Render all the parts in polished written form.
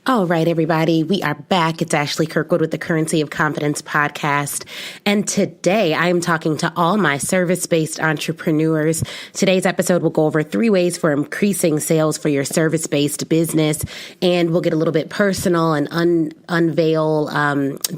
All right, everybody, we are back. It's Ashley Kirkwood with the Currency of Confidence podcast. And today I am talking to all my service-based entrepreneurs. Today's episode will go over 3 ways for increasing sales for your service-based business. And we'll get a little bit personal and unveil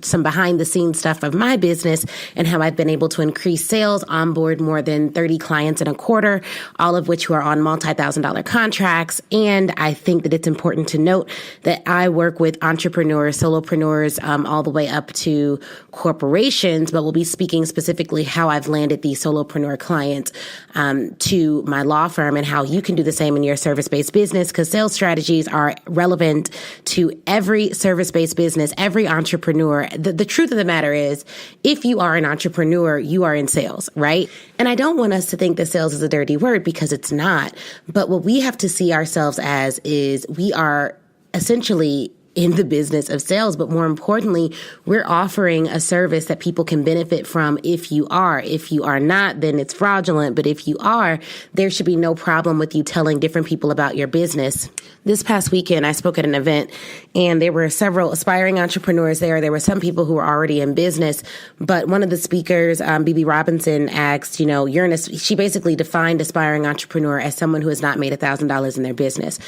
some behind-the-scenes stuff of my business and how I've been able to increase sales, onboard more than 30 clients in a quarter, all of which who are on multi-$1,000 contracts. And I think that it's important to note that I work with entrepreneurs, solopreneurs, all the way up to corporations, but we'll be speaking specifically how I've landed these solopreneur clients to my law firm and how you can do the same in your service-based business, because sales strategies are relevant to every service-based business, every entrepreneur. The truth of the matter is, if you are an entrepreneur, you are in sales, right? And I don't want us to think that sales is a dirty word, because it's not. But what we have to see ourselves as is we are essentially in the business of sales, but more importantly, we're offering a service that people can benefit from if you are. If you are not, then it's fraudulent. But if you are, there should be no problem with you telling different people about your business. This past weekend, I spoke at an event and there were several aspiring entrepreneurs there. There were some people who were already in business, but one of the speakers, BB Robinson, asked, she basically defined aspiring entrepreneur as someone who has not made $1,000 in their business.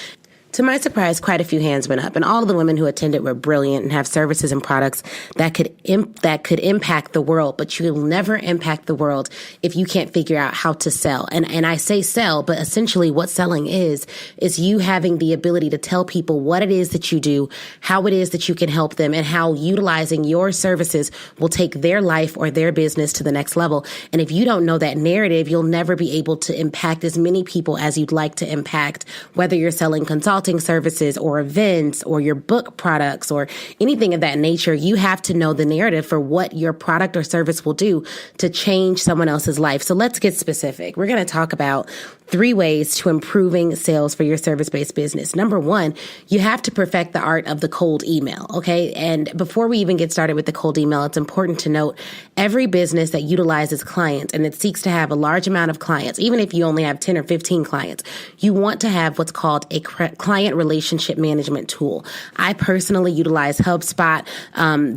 To my surprise, quite a few hands went up, and all of the women who attended were brilliant and have services and products that could impact the world. But you will never impact the world if you can't figure out how to sell. And I say sell, but essentially what selling is you having the ability to tell people what it is that you do, how it is that you can help them, and how utilizing your services will take their life or their business to the next level. And if you don't know that narrative, you'll never be able to impact as many people as you'd like to impact, whether you're selling consulting services or events or your book products or anything of that nature. You have to know the narrative for what your product or service will do to change someone else's life. So let's get specific. We're going to talk about 3 ways to improving sales for your service-based business. Number 1, you have to perfect the art of the cold email. Okay. And before we even get started with the cold email, it's important to note every business that utilizes clients and it seeks to have a large amount of clients, even if you only have 10 or 15 clients, you want to have what's called a client relationship management tool. I personally utilize HubSpot.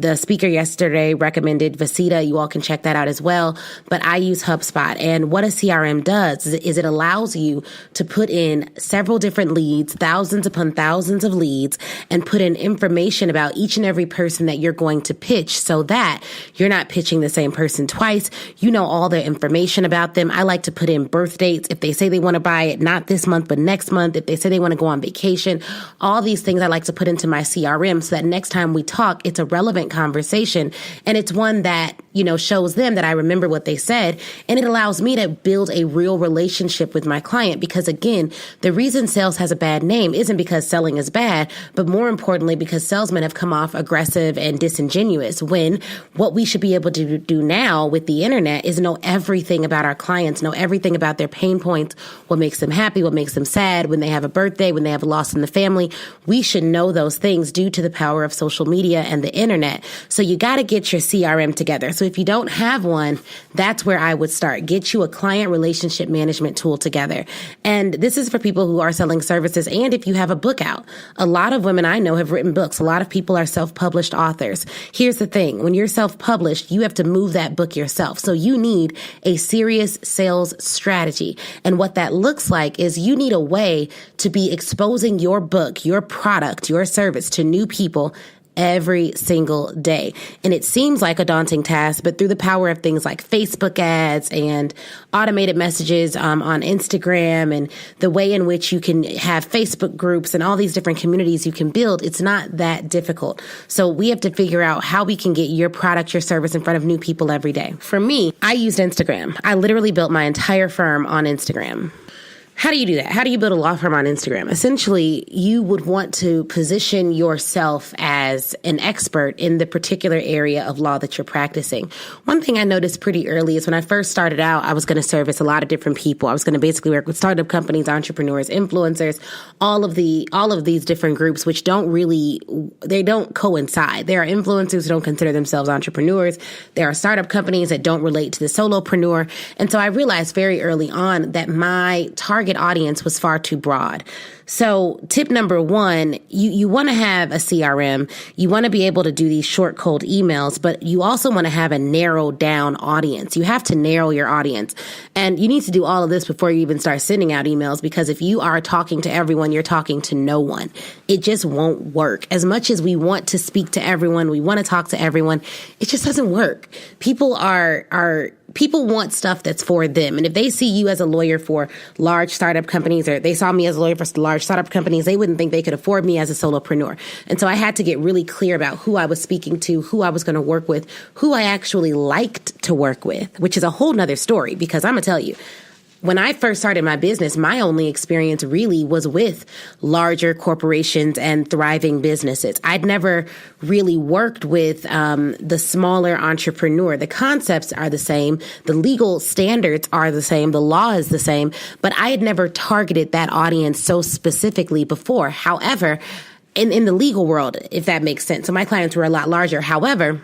The speaker yesterday recommended Vasita. You all can check that out as well. But I use HubSpot. And what a CRM does is it allows you to put in several different leads, thousands upon thousands of leads, and put in information about each and every person that you're going to pitch so that you're not pitching the same person twice. You know all the information about them. I like to put in birth dates. If they say they want to buy it, not this month, but next month, if they say they want to go on vacation, all these things I like to put into my CRM so that next time we talk, it's a relevant conversation. And it's one that, shows them that I remember what they said. And it allows me to build a real relationship with my client, because again, the reason sales has a bad name isn't because selling is bad, but more importantly, because salesmen have come off aggressive and disingenuous, when what we should be able to do now with the internet is know everything about our clients, know everything about their pain points, what makes them happy, what makes them sad, when they have a birthday, when they have a loss in the family. We should know those things due to the power of social media and the internet. So you got to get your CRM together. So if you don't have one, that's where I would start. Get you a client relationship management tool together. And this is for people who are selling services. And if you have a book out, a lot of women I know have written books. A lot of people are self-published authors. Here's the thing. When you're self-published, you have to move that book yourself. So you need a serious sales strategy. And what that looks like is you need a way to be exposing your book, your product, your service to new people every single day. And it seems like a daunting task, but through the power of things like Facebook ads and automated messages on Instagram and the way in which you can have Facebook groups and all these different communities you can build, it's not that difficult. So we have to figure out how we can get your product, your service in front of new people every day. For me, I used Instagram. I literally built my entire firm on Instagram. How do you do that? How do you build a law firm on Instagram? Essentially, you would want to position yourself as an expert in the particular area of law that you're practicing. One thing I noticed pretty early is when I first started out, I was going to service a lot of different people. I was going to basically work with startup companies, entrepreneurs, influencers, all of these different groups, which don't coincide. There are influencers who don't consider themselves entrepreneurs. There are startup companies that don't relate to the solopreneur. And so I realized very early on that my target target audience was far too broad. So tip number one, you want to have a CRM. You want to be able to do these short, cold emails, but you also want to have a narrowed down audience. You have to narrow your audience. And you need to do all of this before you even start sending out emails, because if you are talking to everyone, you're talking to no one. It just won't work. As much as we want to speak to everyone, we want to talk to everyone, it just doesn't work. People want stuff that's for them. And if they see you as a lawyer for large startup companies, or they saw me as a lawyer for large startup companies, they wouldn't think they could afford me as a solopreneur. And so I had to get really clear about who I was speaking to, who I was going to work with, who I actually liked to work with, which is a whole nother story, because I'm going to tell you, when I first started my business, my only experience really was with larger corporations and thriving businesses. I'd never really worked with the smaller entrepreneur. The concepts are the same. The legal standards are the same. The law is the same. But I had never targeted that audience so specifically before. However, in the legal world, if that makes sense. So my clients were a lot larger. However,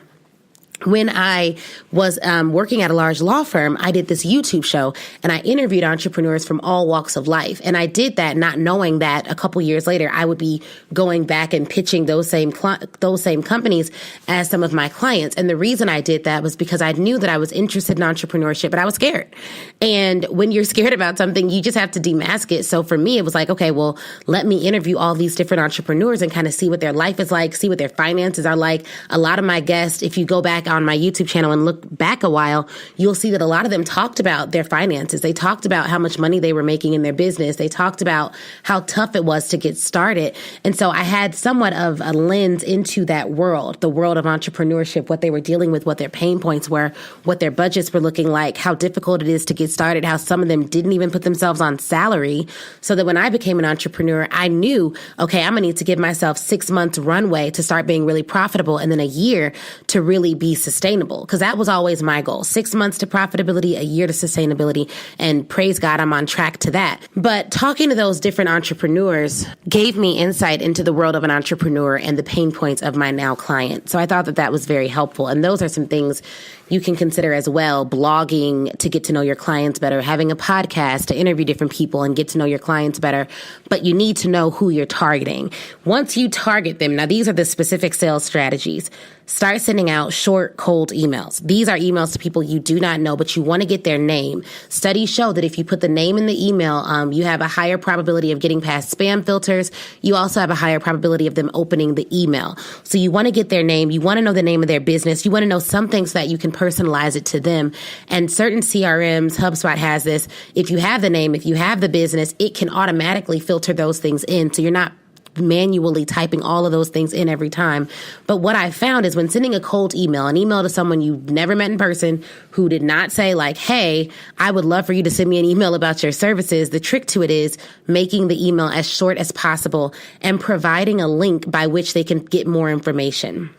when I was working at a large law firm, I did this YouTube show and I interviewed entrepreneurs from all walks of life. And I did that not knowing that a couple years later, I would be going back and pitching those same companies as some of my clients. And the reason I did that was because I knew that I was interested in entrepreneurship, but I was scared. And when you're scared about something, you just have to demask it. So for me, it was like, okay, well, let me interview all these different entrepreneurs and kind of see what their life is like, see what their finances are like. A lot of my guests, if you go back on my YouTube channel and look back a while, you'll see that a lot of them talked about their finances. They talked about how much money they were making in their business. They talked about how tough it was to get started. And so I had somewhat of a lens into that world, the world of entrepreneurship, what they were dealing with, what their pain points were, what their budgets were looking like, how difficult it is to get started, how some of them didn't even put themselves on salary. So that when I became an entrepreneur, I knew, okay, I'm going to need to give myself 6 months runway to start being really profitable, and then a year to really be sustainable, because that was always my goal. 6 months to profitability, a year to sustainability, and praise God, I'm on track to that. But talking to those different entrepreneurs gave me insight into the world of an entrepreneur and the pain points of my now client. So I thought that that was very helpful. And those are some things you can consider as well. Blogging to get to know your clients better, having a podcast to interview different people and get to know your clients better. But you need to know who you're targeting. Once you target them, now these are the specific sales strategies. Start sending out short, cold emails. These are emails to people you do not know, but you want to get their name. Studies show that if you put the name in the email, you have a higher probability of getting past spam filters. You also have a higher probability of them opening the email. So you want to get their name. You want to know the name of their business. You want to know something so that you can personalize it to them. And certain CRMs, HubSpot has this. If you have the name, if you have the business, it can automatically filter those things in. So you're not manually typing all of those things in every time. But what I found is when sending a cold email, an email to someone you've never met in person, who did not say like, hey, I would love for you to send me an email about your services. The trick to it is making the email as short as possible and providing a link by which they can get more information,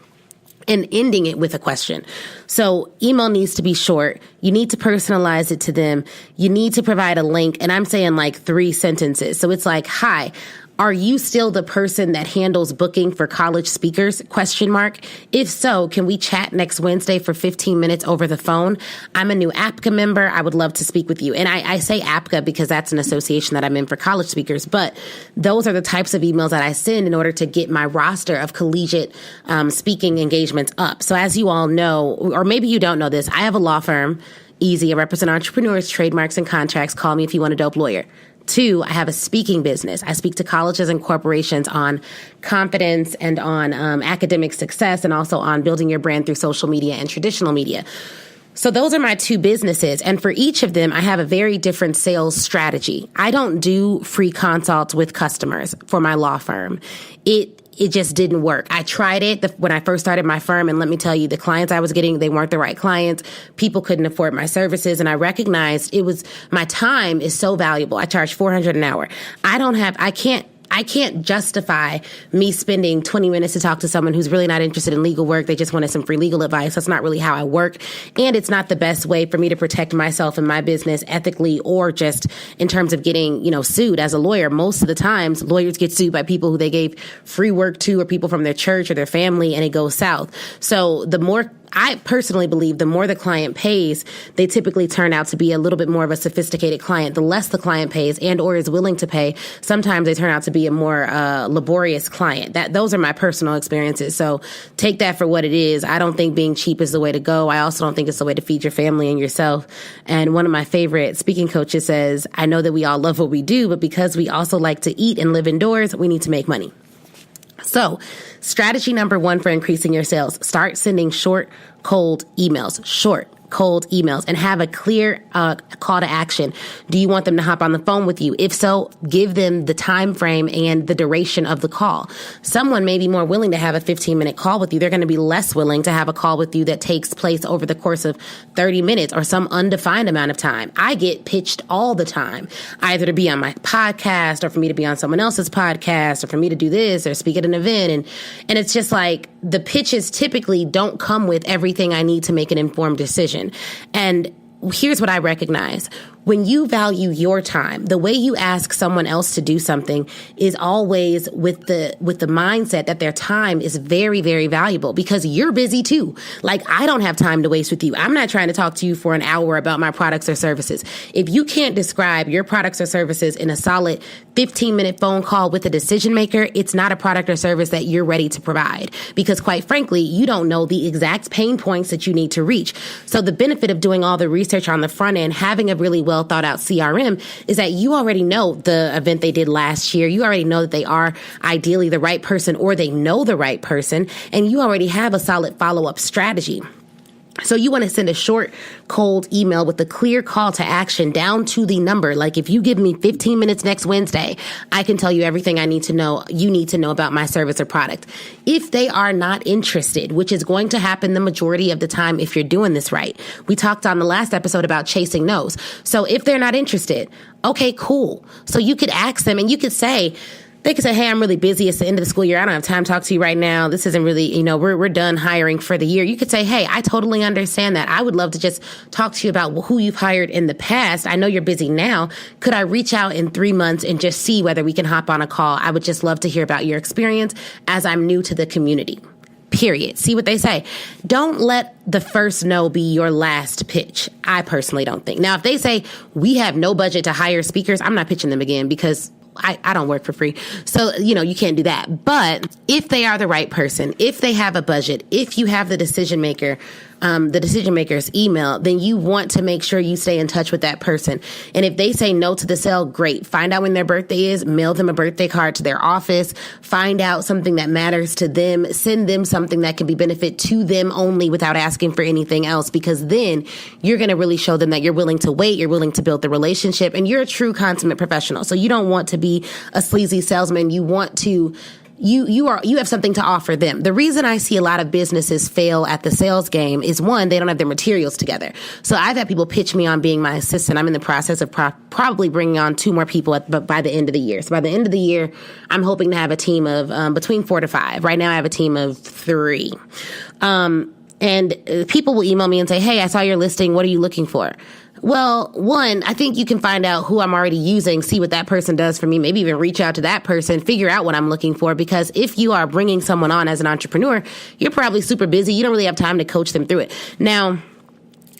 and ending it with a question. So email needs to be short. You need to personalize it to them. You need to provide a link. And I'm saying like 3 sentences. So it's like, hi, are you still the person that handles booking for college speakers? ? If so, can we chat next Wednesday for 15 minutes over the phone? I'm a new APCA member. I would love to speak with you. And I say APCA because that's an association that I'm in for college speakers. But those are the types of emails that I send in order to get my roster of collegiate speaking engagements up. So as you all know, or maybe you don't know this, I have a law firm, Easy. I represent entrepreneurs, trademarks, and contracts. Call me if you want a dope lawyer. 2, I have a speaking business. I speak to colleges and corporations on confidence and on academic success, and also on building your brand through social media and traditional media. So those are my 2 businesses. And for each of them, I have a very different sales strategy. I don't do free consults with customers for my law firm. It just didn't work. I tried it when I first started my firm, and let me tell you, the clients I was getting, they weren't the right clients. People couldn't afford my services, and I recognized my time is so valuable. I charge $400 an hour. I can't justify me spending 20 minutes to talk to someone who's really not interested in legal work. They just wanted some free legal advice. That's not really how I work. And it's not the best way for me to protect myself and my business ethically, or just in terms of getting, sued as a lawyer. Most of the times, lawyers get sued by people who they gave free work to, or people from their church or their family, and it goes south. So the more I personally believe the more the client pays, they typically turn out to be a little bit more of a sophisticated client. The less the client pays and or is willing to pay, sometimes they turn out to be a more laborious client. Those are my personal experiences. So take that for what it is. I don't think being cheap is the way to go. I also don't think it's the way to feed your family and yourself. And one of my favorite speaking coaches says, I know that we all love what we do, but because we also like to eat and live indoors, we need to make money. So strategy number 1 for increasing your sales, start sending short, cold emails, and have a clear call to action. Do you want them to hop on the phone with you? If so, give them the time frame and the duration of the call. Someone may be more willing to have a 15-minute call with you. They're going to be less willing to have a call with you that takes place over the course of 30 minutes or some undefined amount of time. I get pitched all the time, either to be on my podcast or for me to be on someone else's podcast or for me to do this or speak at an event. And it's just like the pitches typically don't come with everything I need to make an informed decision. And here's what I recognize. When you value your time, the way you ask someone else to do something is always with the mindset that their time is very, very valuable because you're busy too. Like, I don't have time to waste with you. I'm not trying to talk to you for an hour about my products or services. If you can't describe your products or services in a solid 15-minute phone call with a decision maker, it's not a product or service that you're ready to provide because, quite frankly, you don't know the exact pain points that you need to reach. So the benefit of doing all the research on the front end, having a really well thought out CRM, is that you already know the event they did last year. You already know that they are ideally the right person or they know the right person, and you already have a solid follow-up strategy. So you want to send a short, cold email with a clear call to action down to the number. Like, if you give me 15 minutes next Wednesday, I can tell you everything I need to know, you need to know about my service or product. If they are not interested, which is going to happen the majority of the time if you're doing this right. We talked on the last episode about chasing no's. So if they're not interested, okay, cool. So you could ask them and you could say, they could say, hey, I'm really busy. It's the end of the school year. I don't have time to talk to you right now. This isn't really, we're done hiring for the year. You could say, hey, I totally understand that. I would love to just talk to you about who you've hired in the past. I know you're busy now. Could I reach out in 3 months and just see whether we can hop on a call? I would just love to hear about your experience as I'm new to the community. Period. See what they say. Don't let the first no be your last pitch. I personally don't think. Now, if they say we have no budget to hire speakers, I'm not pitching them again because I don't work for free. So, you can't do that. But if they are the right person, if they have a budget, if you have the decision maker's email, then you want to make sure you stay in touch with that person. And if they say no to the sale, great. Find out when their birthday is, mail them a birthday card to their office, find out something that matters to them, send them something that can be benefit to them only without asking for anything else, because then you're going to really show them that you're willing to wait, you're willing to build the relationship, and you're a true consummate professional. So you don't want to be a sleazy salesman. You want to You have something to offer them. The reason I see a lot of businesses fail at the sales game is, one, they don't have their materials together. So I've had people pitch me on being my assistant. I'm in the process of probably bringing on 2 more people by the end of the year. So by the end of the year, I'm hoping to have a team of between 4 to 5. Right now I have a team of 3. And people will email me and say, hey, I saw your listing. What are you looking for? Well, one, I think you can find out who I'm already using, see what that person does for me, maybe even reach out to that person, figure out what I'm looking for. Because if you are bringing someone on as an entrepreneur, you're probably super busy. You don't really have time to coach them through it. Now,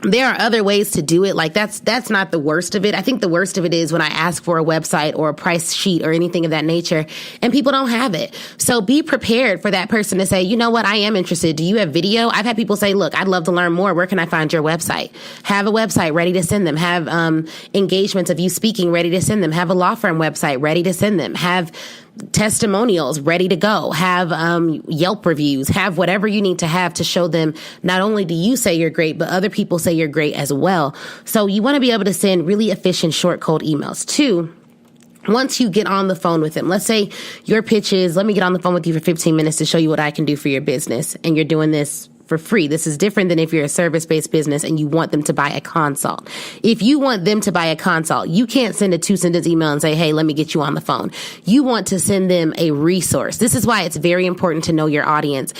there are other ways to do it. Like, that's not the worst of it. I think the worst of it is when I ask for a website or a price sheet or anything of that nature and people don't have it. So be prepared for that person to say, you know what, I am interested. Do you have video? I've had people say, look, I'd love to learn more. Where can I find your website? Have a website ready to send them. Have engagements of you speaking ready to send them. Have a law firm website ready to send them. Have testimonials ready to go, have Yelp reviews, have whatever you need to have to show them not only do you say you're great, but other people say you're great as well. So you want to be able to send really efficient, short, cold emails. 2, once you get on the phone with them, let's say your pitch is, let me get on the phone with you for 15 minutes to show you what I can do for your business, and you're doing this for free. This is different than if you're a service-based business and you want them to buy a consult. If you want them to buy a consult, you can't send a 2-sentence email and say, hey, let me get you on the phone. You want to send them a resource. This is why it's very important to know your audience.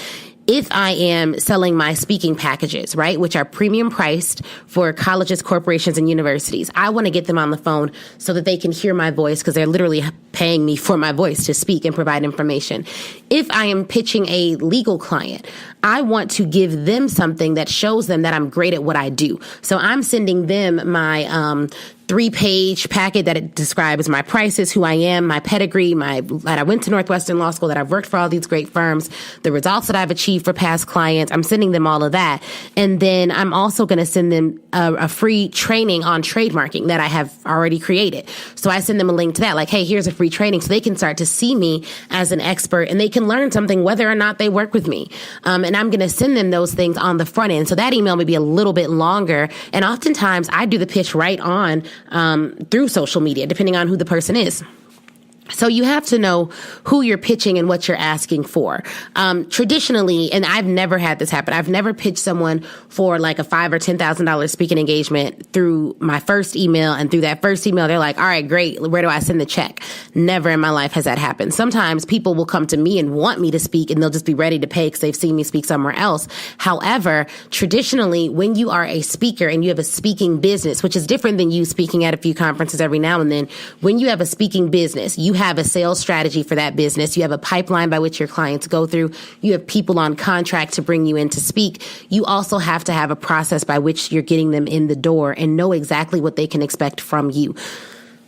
If I am selling my speaking packages, right, which are premium priced for colleges, corporations, and universities, I want to get them on the phone so that they can hear my voice because they're literally paying me for my voice to speak and provide information. If I am pitching a legal client, I want to give them something that shows them that I'm great at what I do. So I'm sending them my 3-page packet that it describes my prices, who I am, my pedigree, that I went to Northwestern Law School, that I've worked for all these great firms, the results that I've achieved for past clients. I'm sending them all of that. And then I'm also going to send them a free training on trademarking that I have already created. So I send them a link to that, like, hey, here's a free training so they can start to see me as an expert and they can learn something whether or not they work with me. And I'm going to send them those things on the front end. So that email may be a little bit longer. And oftentimes I do the pitch right on through social media, depending on who the person is. So you have to know who you're pitching and what you're asking for. Traditionally, and I've never had this happen, I've never pitched someone for like a $5,000 or $10,000 speaking engagement through my first email. And through that first email, they're like, all right, great. Where do I send the check? Never in my life has that happened. Sometimes people will come to me and want me to speak and they'll just be ready to pay because they've seen me speak somewhere else. However, traditionally, when you are a speaker and you have a speaking business, which is different than you speaking at a few conferences every now and then, when you have a speaking business, you have a sales strategy for that business. You have a pipeline by which your clients go through. You have people on contract to bring you in to speak. You also have to have a process by which you're getting them in the door and know exactly what they can expect from you.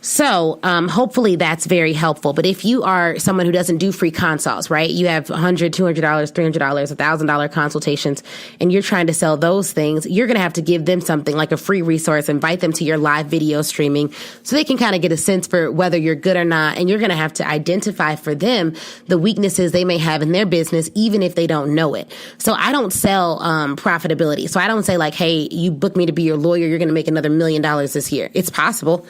So hopefully that's very helpful. But if you are someone who doesn't do free consults, right? You have $100, $200, $300, $1,000 consultations, and you're trying to sell those things, you're going to have to give them something like a free resource, invite them to your live video streaming so they can kind of get a sense for whether you're good or not. And you're going to have to identify for them the weaknesses they may have in their business, even if they don't know it. So I don't sell profitability. So I don't say like, hey, you book me to be your lawyer, you're going to make another $1 million this year. It's possible.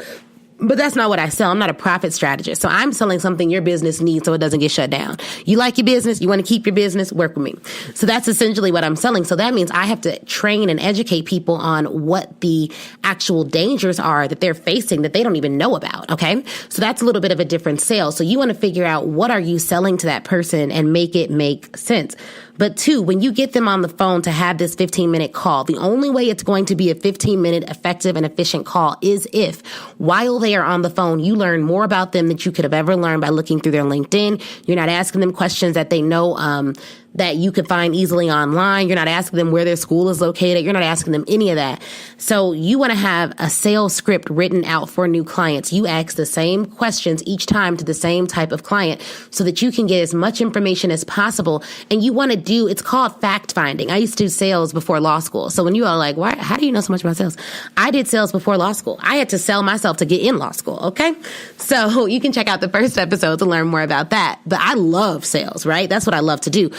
But that's not what I sell. I'm not a profit strategist. So I'm selling something your business needs so it doesn't get shut down. You like your business, you want to keep your business, work with me. So that's essentially what I'm selling. So that means I have to train and educate people on what the actual dangers are that they're facing that they don't even know about. Okay. So that's a little bit of a different sale. So you want to figure out what are you selling to that person and make it make sense. But 2, when you get them on the phone to have this 15-minute call, the only way it's going to be a 15-minute effective and efficient call is if while they are on the phone, you learn more about them than you could have ever learned by looking through their LinkedIn. You're not asking them questions that they know that you could find easily online. You're not asking them where their school is located. You're not asking them any of that. So you want to have a sales script written out for new clients. You ask the same questions each time to the same type of client so that you can get as much information as possible. And you want to do, it's called fact finding. I used to do sales before law school. So when you are like, why, how do you know so much about sales? I did sales before law school. I had to sell myself to get in law school. Okay. So you can check out the first episode to learn more about that. But I love sales, right? That's what I love to do.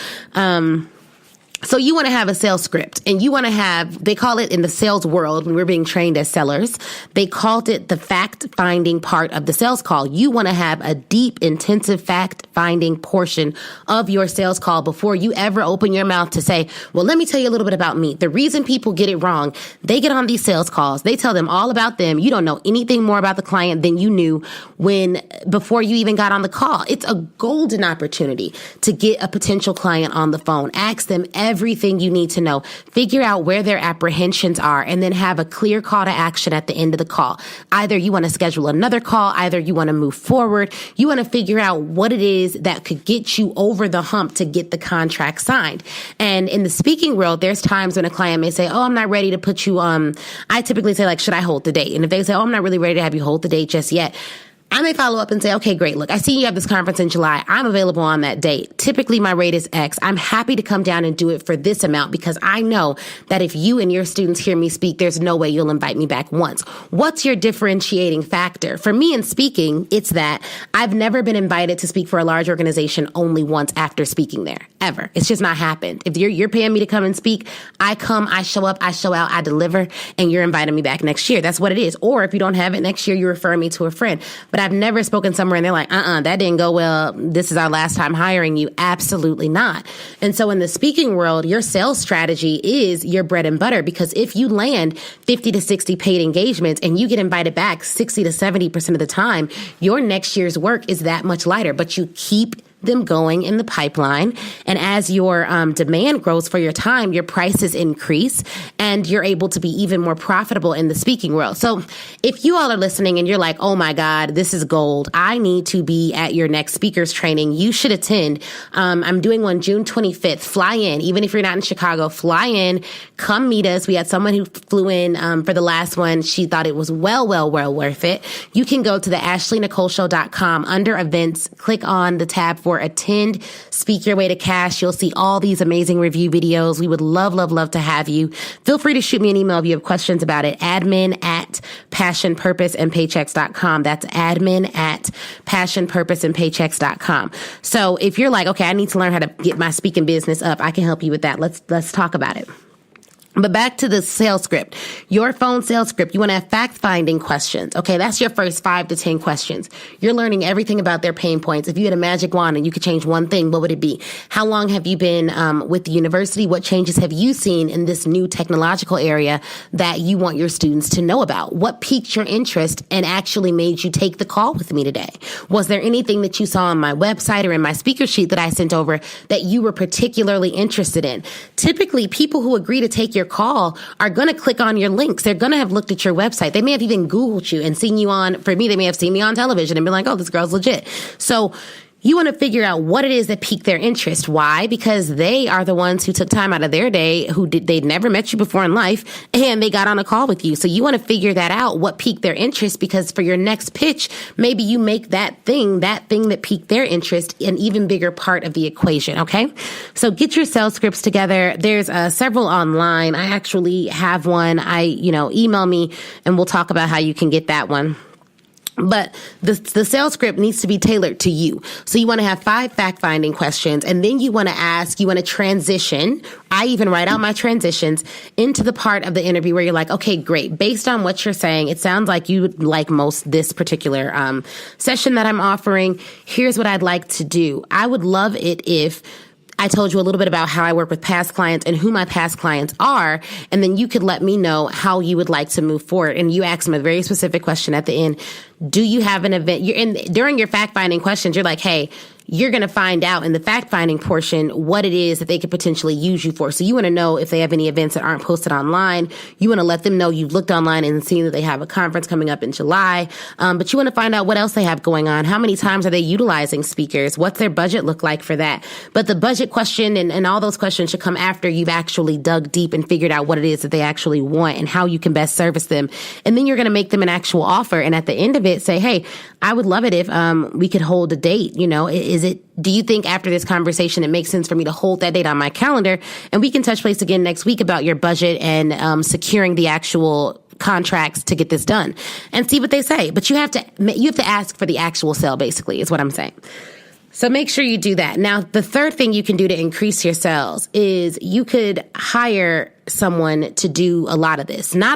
So you want to have a sales script and you want to have, they call it in the sales world when we're being trained as sellers, they called it the fact finding part of the sales call. You want to have a deep, intensive fact finding portion of your sales call before you ever open your mouth to say, well, let me tell you a little bit about me. The reason people get it wrong, they get on these sales calls, they tell them all about them. You don't know anything more about the client than you knew before you even got on the call. It's a golden opportunity to get a potential client on the phone. Ask them everything you need to know. Figure out where their apprehensions are and then have a clear call to action at the end of the call. Either you want to schedule another call, either you want to move forward. You want to figure out what it is that could get you over the hump to get the contract signed. And in the speaking world, there's times when a client may say, oh, I'm not ready to put you I typically say, like, should I hold the date? And if they say, oh, I'm not really ready to have you hold the date just yet, I may follow up and say, okay, great. Look, I see you have this conference in July. I'm available on that date. Typically, my rate is X. I'm happy to come down and do it for this amount because I know that if you and your students hear me speak, there's no way you'll invite me back once. What's your differentiating factor? For me in speaking, it's that I've never been invited to speak for a large organization only once after speaking there, ever. It's just not happened. If you're paying me to come and speak, I come, I show up, I show out, I deliver, and you're inviting me back next year. That's what it is. Or if you don't have it next year, you refer me to a friend. But I've never spoken somewhere and they're like, that didn't go well. This is our last time hiring you. Absolutely not. And so in the speaking world, your sales strategy is your bread and butter, because if you land 50 to 60 paid engagements and you get invited back 60 to 70% of the time, your next year's work is that much lighter, but you keep them going in the pipeline. And as your demand grows for your time, your prices increase and you're able to be even more profitable in the speaking world. So if you all are listening and you're like, oh my God, this is gold, I need to be at your next speakers training, you should attend. I'm doing one June 25th. Fly in. Even if you're not in Chicago, fly in, come meet us. We had someone who flew in for the last one. She thought it was well worth it. You can go to the AshleyNicoleShow.com under events, click on the tab for attend, speak your way to cash. You'll see all these amazing review videos. We would love to have you. Feel free to shoot me an email if you have questions about it. admin@passionpurposeandpaychecks.com. That's admin@passionpurposeandpaychecks.com. So if you're like, okay, I need to learn how to get my speaking business up, I can help you with that. Let's talk about it. But back to the sales script, your phone sales script, you want to have fact-finding questions. Okay, that's your first 5 to 10 questions. You're learning everything about their pain points. If you had a magic wand and you could change one thing, what would it be? How long have you been with the university? What changes have you seen in this new technological area that you want your students to know about? What piqued your interest and actually made you take the call with me today? Was there anything that you saw on my website or in my speaker sheet that I sent over that you were particularly interested in? Typically, people who agree to take your call are going to click on your links. They're going to have looked at your website. They may have even Googled you and seen you for me, they may have seen me on television and been like, oh, this girl's legit. So you want to figure out what it is that piqued their interest. Why? Because they are the ones who took time out of their day, they'd never met you before in life, and they got on a call with you. So you want to figure that out, what piqued their interest, because for your next pitch, maybe you make that thing that piqued their interest an even bigger part of the equation. Okay. So get your sales scripts together. There's several online. I actually have one. Email me and we'll talk about how you can get that one. But the sales script needs to be tailored to you. So you want to have 5 fact-finding questions, and then you want to transition. I even write out my transitions into the part of the interview where you're like, okay, great. Based on what you're saying, it sounds like you would like this particular session that I'm offering. Here's what I'd like to do. I would love it if I told you a little bit about how I work with past clients and who my past clients are, and then you could let me know how you would like to move forward. And you ask them a very specific question at the end. Do you have an event? During your fact-finding questions, you're like, hey, you're going to find out in the fact-finding portion what it is that they could potentially use you for. So you want to know if they have any events that aren't posted online. You want to let them know you've looked online and seen that they have a conference coming up in July. But you want to find out what else they have going on. How many times are they utilizing speakers? What's their budget look like for that? But the budget question and all those questions should come after you've actually dug deep and figured out what it is that they actually want and how you can best service them. And then you're going to make them an actual offer. And at the end of it, say, hey, I would love it if we could hold a date. Do you think after this conversation, it makes sense for me to hold that date on my calendar? And we can touch base again next week about your budget and securing the actual contracts to get this done and see what they say. But you have to ask for the actual sale, basically, is what I'm saying. So make sure you do that. Now, the third thing you can do to increase your sales is you could hire someone to do a lot of this. Not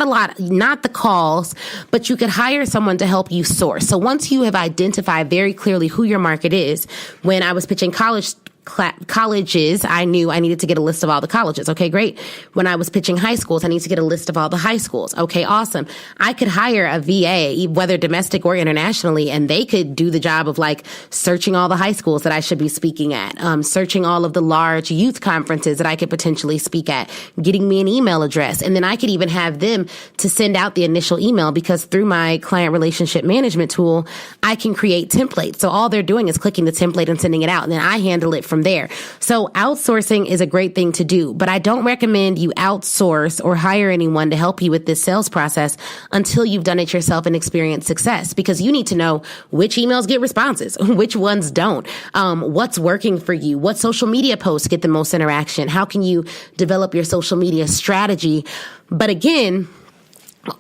the calls, but you could hire someone to help you source. So once you have identified very clearly who your market is, when I was pitching colleges, I knew I needed to get a list of all the colleges. Okay, great. When I was pitching high schools, I need to get a list of all the high schools. Okay, awesome. I could hire a VA, whether domestic or internationally, and they could do the job of searching all the high schools that I should be speaking at, searching all of the large youth conferences that I could potentially speak at, getting me an email address. And then I could even have them to send out the initial email, because through my client relationship management tool, I can create templates. So all they're doing is clicking the template and sending it out, and then I handle it from there. So outsourcing is a great thing to do, but I don't recommend you outsource or hire anyone to help you with this sales process until you've done it yourself and experienced success, because you need to know which emails get responses, which ones don't, what's working for you, what social media posts get the most interaction, how can you develop your social media strategy. But again,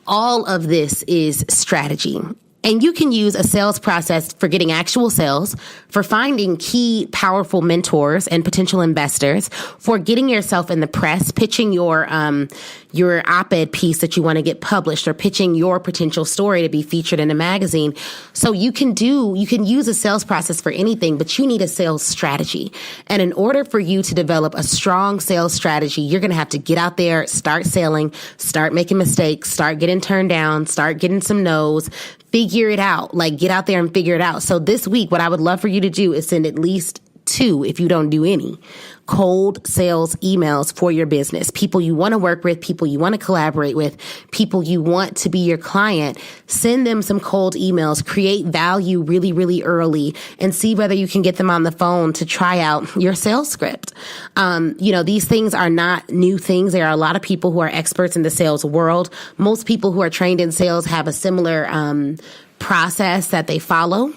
all of this is strategy. And you can use a sales process for getting actual sales, for finding key, powerful mentors and potential investors, for getting yourself in the press, pitching your op-ed piece that you want to get published, or pitching your potential story to be featured in a magazine. So you can use a sales process for anything, but you need a sales strategy. And in order for you to develop a strong sales strategy, you're going to have to get out there, start selling, start making mistakes, start getting turned down, start getting some no's, figure it out, get out there and figure it out. So this week, what I would love for you to do is send at least 2 if you don't do any. Cold sales emails for your business. People you want to work with, people you want to collaborate with, people you want to be your client. Send them some cold emails. Create value really, really early and see whether you can get them on the phone to try out your sales script. These things are not new things. There are a lot of people who are experts in the sales world. Most people who are trained in sales have a similar process that they follow.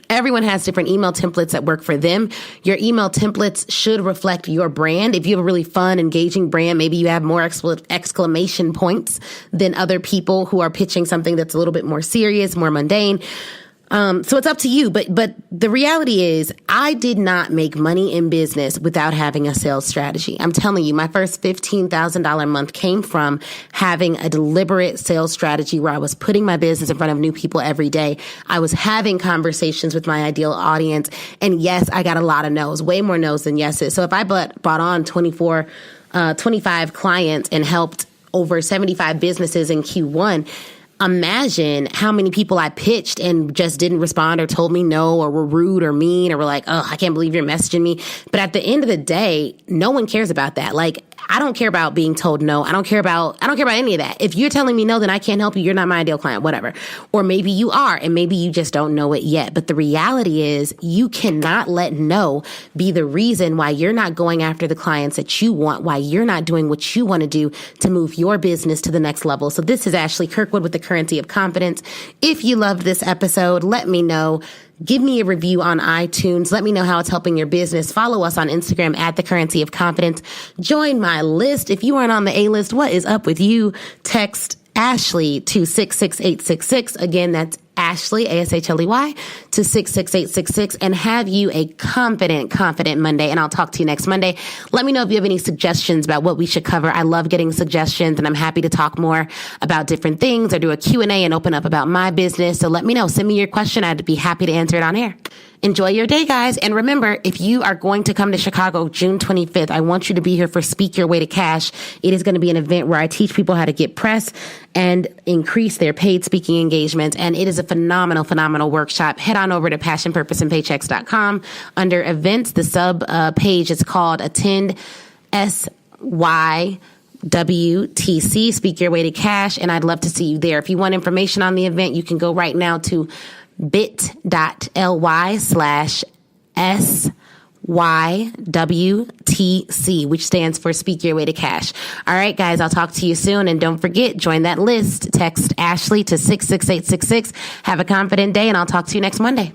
Everyone has different email templates that work for them. Your email templates should reflect your brand. If you have a really fun, engaging brand, maybe you have more exclamation points than other people who are pitching something that's a little bit more serious, more mundane. So it's up to you. But the reality is I did not make money in business without having a sales strategy. I'm telling you, my first $15,000 month came from having a deliberate sales strategy where I was putting my business in front of new people every day. I was having conversations with my ideal audience. And yes, I got a lot of no's, way more no's than yeses. So if I brought on 25 clients and helped over 75 businesses in Q1, imagine how many people I pitched and just didn't respond or told me no or were rude or mean or were like, oh, I can't believe you're messaging me. But at the end of the day, no one cares about that. Like, I don't care about being told no. I don't care about any of that. If you're telling me no, then I can't help you. You're not my ideal client, whatever. Or maybe you are, and maybe you just don't know it yet. But the reality is you cannot let no be the reason why you're not going after the clients that you want, why you're not doing what you want to do to move your business to the next level. So this is Ashley Kirkwood with the Currency of Confidence. If you loved this episode, let me know. Give me a review on iTunes. Let me know how it's helping your business. Follow us on Instagram at The Currency of Confidence. Join my list. If you aren't on the A list, what is up with you? Text Ashley to 66866. Again, that's Ashley, ASHLEY, to 66866, and have you a confident Monday. And I'll talk to you next Monday. Let me know if you have any suggestions about what we should cover. I love getting suggestions, and I'm happy to talk more about different things or do a Q&A and open up about my business. So let me know. Send me your question. I'd be happy to answer it on air. Enjoy your day, guys. And remember, if you are going to come to Chicago June 25th, I want you to be here for Speak Your Way to Cash. It is going to be an event where I teach people how to get press and increase their paid speaking engagements. And it is a phenomenal workshop. Head on over to passionpurposeandpaychecks.com. Under events, the sub page is called Attend SYWTC, Speak Your Way to Cash. And I'd love to see you there. If you want information on the event, you can go right now to bit.ly/SYWTC, which stands for Speak Your Way to Cash. All right, guys, I'll talk to you soon. And don't forget, join that list. Text Ashley to 66866. Have a confident day, and I'll talk to you next Monday.